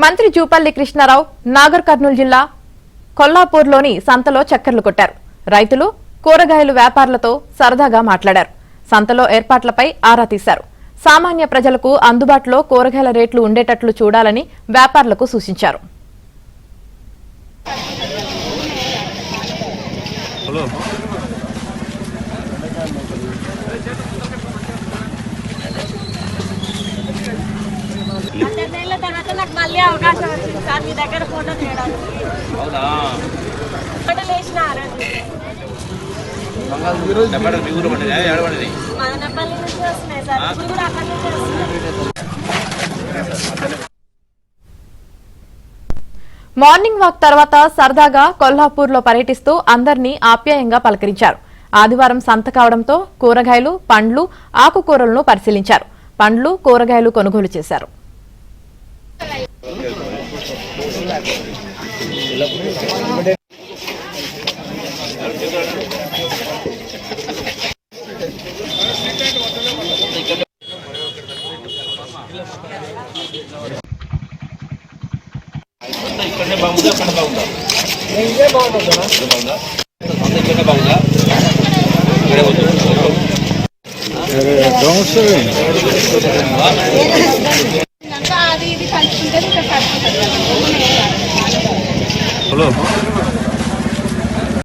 మంత్రి జూపల్లి కృష్ణారావు నాగర్ కర్నూలు జిల్లా కొల్లాపూర్లోని సంతలో చక్కర్లు కొట్టారు. రైతులు, కూరగాయలు వ్యాపారులతో సరదాగా మాట్లాడారు. సంతలో ఏర్పాట్లపై ఆరా తీశారు. సామాన్య ప్రజలకు అందుబాటులో కూరగాయల రేట్లు ఉండేటట్లు చూడాలని వ్యాపారులకు సూచించారు. మార్నింగ్ వాక్ తర్వాత సరదాగా కొల్హాపూర్లో పర్యటిస్తూ అందరినీ ఆప్యాయంగా పలకరించారు. ఆదివారం సంత కావడంతో కూరగాయలు, పండ్లు, ఆకుకూరలను పరిశీలించారు. పండ్లు, కూరగాయలు కొనుగోలు చేశారు. ఇక్కడనే బాగుందా అక్కడ బాగుందా ఇదే బాగుందా బాగుందా ఇక్కడనే బాగుందా ఇక్కడే హలో